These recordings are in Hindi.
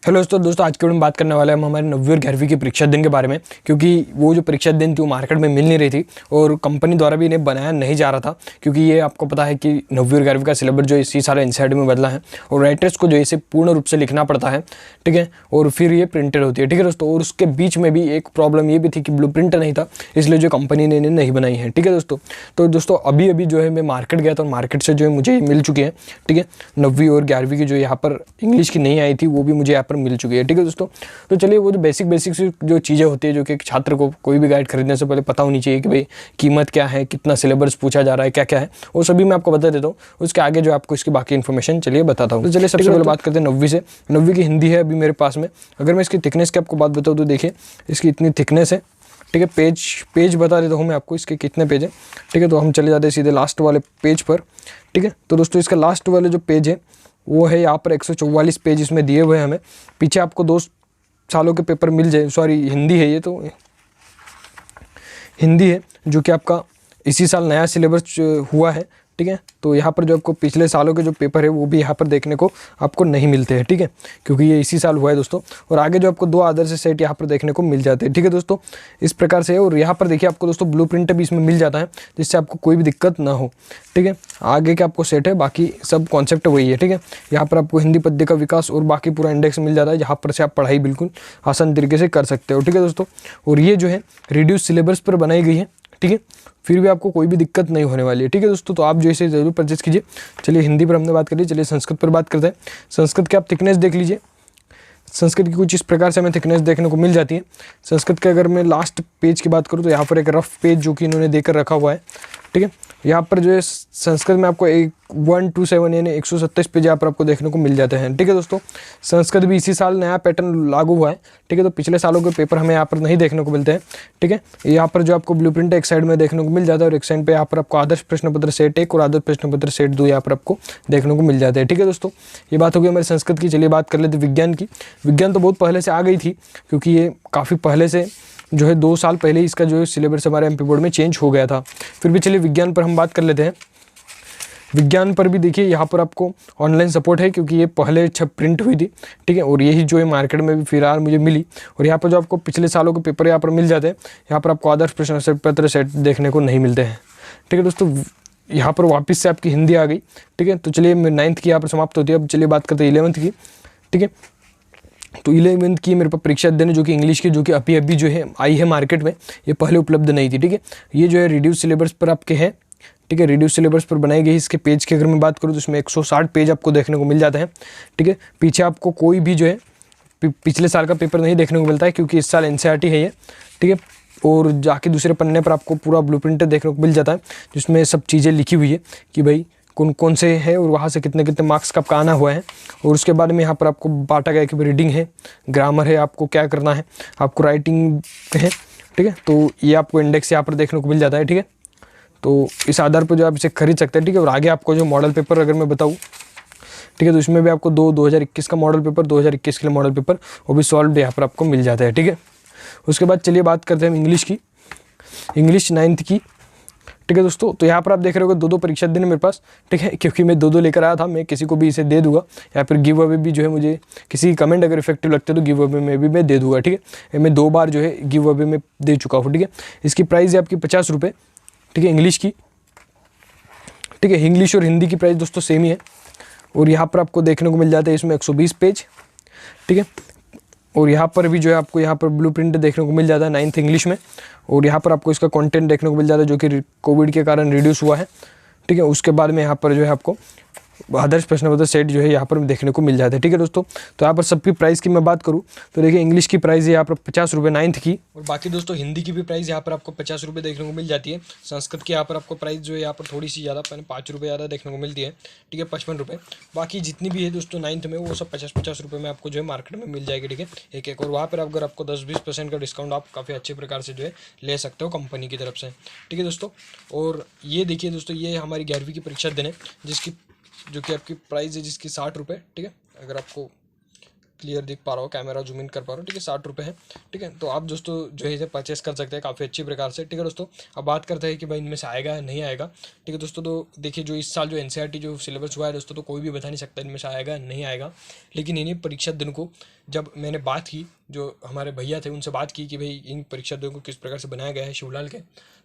हेलो दोस्तों आज के वीडियो में बात करने वाले हम हमारे 9वीं और 11वीं की परीक्षा दिन के बारे में, क्योंकि वो जो परीक्षा दिन थी वो मार्केट में मिल नहीं रही थी और कंपनी द्वारा भी इन्हें बनाया नहीं जा रहा था। क्योंकि ये आपको पता है कि 9वीं और 11वीं का सिलेबस जो इसी साल एनसीईआरटी में बदला है और राइटर्स को जो इसे पूर्ण रूप से लिखना पड़ता है, ठीक है, और फिर ये प्रिंटेड होती है, ठीक है दोस्तों। और उसके बीच में भी एक प्रॉब्लम ये भी थी कि ब्लू प्रिंट नहीं था, इसलिए जो कंपनी ने इन्हें नहीं बनाई है, ठीक है दोस्तों। तो दोस्तों अभी अभी जो है मैं मार्केट गया था और मार्केट से जो है मुझे मिल चुकी है, ठीक है, 9वीं और 11वीं की जो यहाँ पर इंग्लिश की नहीं आई थी वो भी मुझे यहाँ पर मिल चुकी है, ठीक है दोस्तों। तो चलिए वो जो बेसिक जो चीज़ें होती है जो कि एक छात्र को कोई भी गाइड खरीदने से पहले पता होनी चाहिए कि भाई कीमत क्या है, कितना सिलेबस पूछा जा रहा है, क्या क्या है, वो सभी मैं आपको बता देता हूँ। उसके आगे जो आपको इसकी बाकी इन्फॉर्मेशन चलिए बताता हूँ। तो चलिए सबसे पहले बात करते हैं 9वीं से। 9वीं की हिंदी है अभी मेरे पास में। अगर मैं इसकी थिकनेस की आपको बात बताऊँ तो देखिए इसकी इतनी थिकनेस है, ठीक है। पेज बता देता हूँ मैं आपको इसके कितने पेज है, ठीक है। तो हम चले जाते हैं सीधे लास्ट वाले पेज पर, ठीक है। तो दोस्तों इसका लास्ट वाले जो पेज है वो है यहाँ पर 144 पेज इसमें दिए हुए हैं हमें। पीछे आपको 2 सालों के पेपर मिल जाए, सॉरी हिंदी है, ये तो हिंदी है जो कि आपका इसी साल नया सिलेबस हुआ है, ठीक है। तो यहाँ पर जो आपको पिछले सालों के जो पेपर है वो भी यहाँ पर देखने को आपको नहीं मिलते हैं, ठीक है, क्योंकि ये इसी साल हुआ है दोस्तों। और आगे जो आपको 2 आदर्श सेट यहाँ पर देखने को मिल जाते हैं, ठीक है दोस्तों, इस प्रकार से। और यहाँ पर देखिए आपको दोस्तों ब्लू प्रिंट भी इसमें मिल जाता है, जिससे आपको कोई भी दिक्कत ना हो, ठीक है। आगे के आपको सेट है, बाकी सब कॉन्सेप्ट वही है, ठीक है। यहाँ पर आपको हिंदी पद्य का विकास और बाकी पूरा इंडेक्स मिल जाता है, जहाँ पर से आप पढ़ाई बिल्कुल आसान तरीके से कर सकते हो, ठीक है दोस्तों। और ये जो है रिड्यूस सिलेबस पर बनाई गई है, ठीक है, फिर भी आपको कोई भी दिक्कत नहीं होने वाली है, ठीक है दोस्तों। तो आप जो इसे ज़रूर परचेज कीजिए। चलिए हिंदी पर हमने बात कर ली, चलिए संस्कृत पर बात करते हैं। संस्कृत की आप थिकनेस देख लीजिए। संस्कृत की कुछ इस प्रकार से हमें थिकनेस देखने को मिल जाती है। संस्कृत के अगर मैं लास्ट पेज की बात करूँ तो यहाँ पर एक रफ पेज जो कि इन्होंने देकर रखा हुआ है, ठीक है। यहाँ पर जो है संस्कृत में आपको 127 यानी 127 पेज यहाँ पर आपको देखने को मिल जाते हैं, ठीक है दोस्तों। संस्कृत भी इसी साल नया पैटर्न लागू हुआ है, ठीक है। तो पिछले सालों के पेपर हमें यहाँ पर नहीं देखने को मिलते हैं, ठीक है। यहाँ पर जो आपको ब्लूप्रिंट एक साइड में देखने को मिल जाता है और एक साइड पे यहाँ पर आपको आदर्श प्रश्न पत्र सेट 1 और आदर्श प्रश्न पत्र सेट 2 यहाँ पर आपको देखने को मिल जाते हैं, ठीक है दोस्तों। ये बात होगी हमारे संस्कृत की। चलिए बात कर लेते विज्ञान की। विज्ञान तो बहुत पहले से आ गई थी, क्योंकि ये काफ़ी पहले से जो है 2 साल पहले ही इसका जो है सिलेबस हमारे एमपी बोर्ड में चेंज हो गया था। फिर भी चलिए विज्ञान पर हम बात कर लेते हैं। विज्ञान पर भी देखिए यहाँ पर आपको ऑनलाइन सपोर्ट है, क्योंकि ये पहले प्रिंट हुई थी, ठीक है। और यही जो है मार्केट में भी फिलहाल मुझे मिली। और यहाँ पर जो आपको पिछले सालों के पेपर यहाँ पर मिल जाते हैं, यहाँ पर आपको आदर्श प्रश्न पत्र सेट देखने को नहीं मिलते हैं, ठीक है दोस्तों। यहाँ पर वापस से आपकी हिंदी आ गई, ठीक है। तो चलिए 9th की यहाँ पर समाप्त होती है। अब चलिए बात करते हैं 11th की, ठीक है। तो 11th की मेरे पास परीक्षा अध्ययन जो कि इंग्लिश की, जो कि अभी जो है आई है मार्केट में, ये पहले उपलब्ध नहीं थी, ठीक है। ये जो है रिड्यूस सिलेबस पर आपके हैं, ठीक है, रिड्यूस सिलेबस पर बनाई गई। इसके पेज की अगर मैं बात करूँ तो इसमें 160 पेज आपको देखने को मिल जाते हैं, ठीक है। पीछे आपको कोई भी जो है पिछले साल का पेपर नहीं देखने को मिलता है, क्योंकि इस साल एनसीईआरटी है ये, ठीक है। और जाके दूसरे पन्ने पर आपको पूरा ब्लूप्रिंट देखने को मिल जाता है, जिसमें सब चीज़ें लिखी हुई है कि भाई कौन कौन से है और वहाँ से कितने कितने मार्क्स का आपका आना हुआ है। और उसके बाद में यहाँ पर आपको बांटा गया कि रीडिंग है, ग्रामर है, आपको क्या करना है, आपको राइटिंग है, ठीक है। तो ये आपको इंडेक्स यहाँ पर देखने को मिल जाता है, ठीक है। तो इस आधार पर जो आप इसे खरीद सकते हैं, ठीक है। और आगे आपको जो मॉडल पेपर अगर मैं बताऊँ, ठीक है, तो इसमें भी आपको 2021 का मॉडल पेपर, 2021 के लिए मॉडल पेपर वो भी सॉल्व यहाँ पर आपको मिल जाता है, ठीक है। उसके बाद चलिए बात करते हैं इंग्लिश की। इंग्लिश 9th की, ठीक है दोस्तों। तो यहाँ पर आप देख रहे हो 2 परीक्षा दिन मेरे पास, ठीक है, क्योंकि मैं 2 लेकर आया था। मैं किसी को भी इसे दे दूंगा, या फिर गिव अवे भी जो है मुझे किसी कमेंट अगर इफेक्टिव लगते तो गिव अवे में भी मैं दे दूंगा, ठीक है। मैं 2 बार जो है गिव अवे में दे चुका हूँ, ठीक है। इसकी प्राइस है आपकी 50 रुपये, ठीक है, इंग्लिश की, ठीक है। इंग्लिश और हिंदी की प्राइस दोस्तों सेम ही है। और यहाँ पर आपको देखने को मिल जाता है इसमें 120 पेज, ठीक है। और यहाँ पर भी जो है आपको यहाँ पर ब्लूप्रिंट देखने को मिल जाता है 9th इंग्लिश में। और यहाँ पर आपको इसका कंटेंट देखने को मिल जाता है, जो कि कोविड के कारण रिड्यूस हुआ है, ठीक है। उसके बाद में यहाँ पर जो है आपको आदर्श प्रश्न पत्र सेट जो है यहाँ पर देखने को मिल जाता है, ठीक है दोस्तों। तो यहाँ पर सबकी प्राइस की मैं बात करूँ तो देखिए इंग्लिश की प्राइस है यहाँ पर 50 रुपये 9th की, और बाकी दोस्तों हिंदी की भी प्राइस यहाँ पर आपको 50 रुपये देखने को मिल जाती है। संस्कृत की यहाँ पर आपको प्राइस जो है यहाँ पर थोड़ी सी ज़्यादा 5 रुपये ज़्यादा देखने को मिलती है, ठीक है, 55 रुपये। बाकी जितनी भी है दोस्तों 9th में वो सब 50-50 रुपये में आपको जो है मार्केट में मिल जाएगी, ठीक है, एक। और वहाँ पर अगर आपको 10-20% का डिस्काउंट आप काफ़ी अच्छे प्रकार से जो है ले सकते हो कंपनी की तरफ से, ठीक है दोस्तों। और ये देखिए दोस्तों, ये हमारी 11वीं की परीक्षा दिन है, जो कि आपकी प्राइस है जिसकी 60 रुपये, ठीक है। अगर आपको क्लियर दिख पा रहा हो, कैमरा जूम इन कर पा रहा हो, ठीक है। 60 रुपये है, ठीक है। तो आप दोस्तों जो है इसे परचेस कर सकते हैं काफ़ी अच्छी प्रकार से, ठीक है दोस्तों। अब बात करते हैं कि भाई इनमें से आएगा या नहीं आएगा, ठीक है दोस्तों। तो देखिए जो इस साल जो एनसीईआरटी जो सिलेबस हुआ है दोस्तों, तो कोई भी बता नहीं सकता इनमें से आएगा नहीं आएगा। लेकिन इन्हीं परीक्षा दिन को जब मैंने बात की, जो हमारे भैया थे उनसे बात की कि भाई इन परीक्षा दिन को किस प्रकार से बनाया गया है शिवलाल के,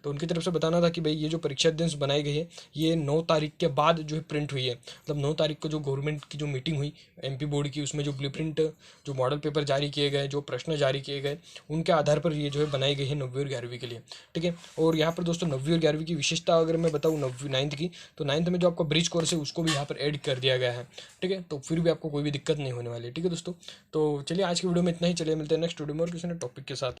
तो उनकी तरफ से बताना था कि भाई ये जो परीक्षा दिन बनाई गई है ये 9 तारीख के बाद जो है प्रिंट हुई है। मतलब 9 तारीख को जो गवर्नमेंट की जो मीटिंग हुई एमपी बोर्ड की, उसमें जो ब्लूप्रिंट जो मॉडल पेपर जारी किए गए, जो प्रश्न जारी किए गए, उनके आधार पर ये जो है बनाई गई है 9वीं और 11वीं के लिए, ठीक है। और यहाँ पर दोस्तों 9वीं और 11वीं की विशेषता अगर मैं बताऊँ 9th की, तो 9th में जो आपका ब्रिज कोर्स है उसको भी यहाँ पर ऐड कर दिया गया है, ठीक है। तो फिर भी आपको कोई भी दिक्कत नहीं होने वाली है, ठीक है दोस्तों। तो चलिए आज की वीडियो में इतना ही, चलिए मिलते हैं नेक्स्ट वीडियो में और किसी ने टॉपिक के साथ।